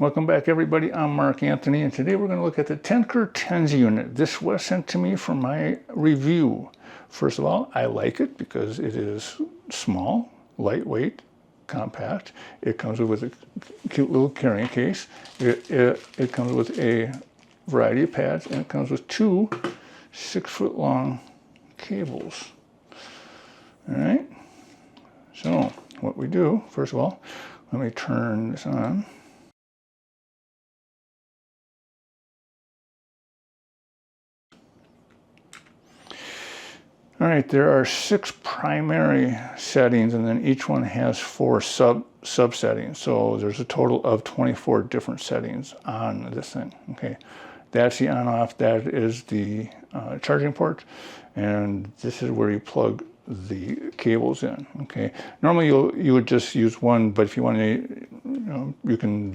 Welcome back, everybody. I'm Mark Anthony, and today we're going to look at the Tenker TENS unit. This was sent to me for my review. First of all, I like it because it is small, lightweight, compact. It comes with a cute little carrying case. It comes with a variety of pads, and it comes with two 6-foot-long cables. All right. So what we do, first of all, let me turn this on. All right, there are 6 primary settings, and then each one has 4 sub-settings. So there's a total of 24 different settings on this thing. Okay, that's the on-off. That is the charging port, and this is where you plug the cables in. Okay, normally you would just use one, but if you want to, you can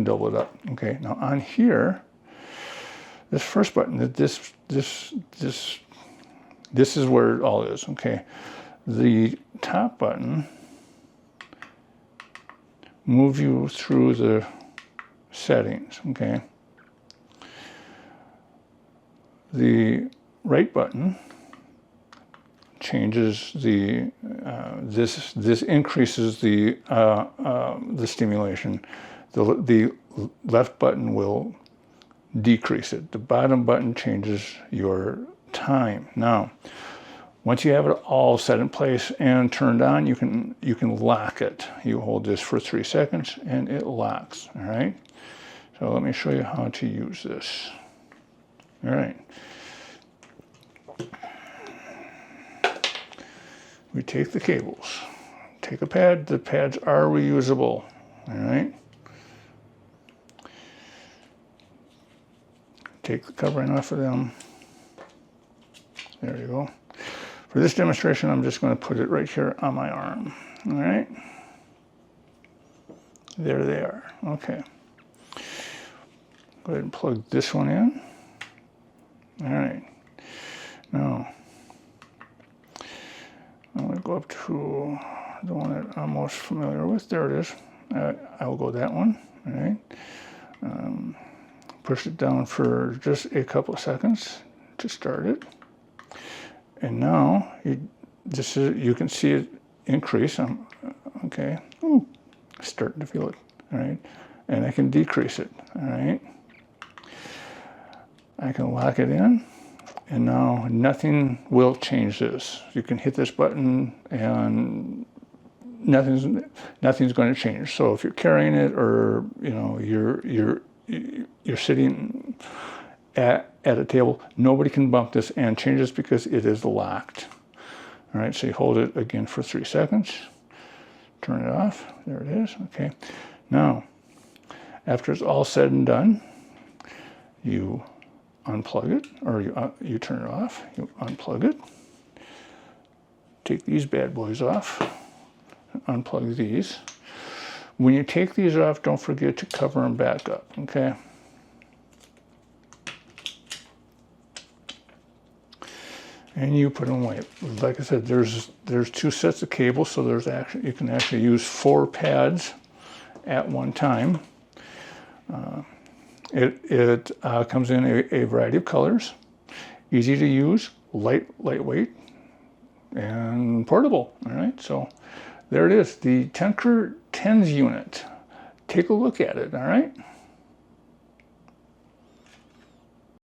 double it up. Okay, now on here, this first button, this is where it all is. Okay, the top button moves you through the settings. Okay, the right button changes the this increases the stimulation. The left button will decrease it. The bottom button changes your time. Now, once you have it all set in place and turned on, you can lock it. You hold this for 3 seconds and it locks. All right. So let me show you how to use this. All right. We take the cables, take a pad. The pads are reusable. All right. Take the covering off of them. There you go. For this demonstration, I'm just going to put it right here on my arm. All right. There they are. Okay. Go ahead and plug this one in. All right. Now, I'm going to go up to the one that I'm most familiar with. There it is. I will go that one. All right. Push it down for just a couple of seconds to start it. And now you can see it increase. Okay. Ooh, starting to feel it. All right. And I can decrease it. All right. I can lock it in. And now nothing will change this. You can hit this button and nothing's going to change. So if you're carrying it, or you're sitting at a table, nobody can bump this and change this because it is locked. All right, so you hold it again for 3 seconds, turn it off. There it is. Okay. Now, after it's all said and done, you unplug it, or you turn it off. You unplug it. Take these bad boys off. Unplug these. When you take these off, don't forget to cover them back up. Okay. And you put them away. Like I said, there's 2 sets of cables, so you can actually use 4 pads at one time. It comes in a variety of colors, easy to use, lightweight, and portable. All right, so there it is, the Tenker TENS unit. Take a look at it. All right.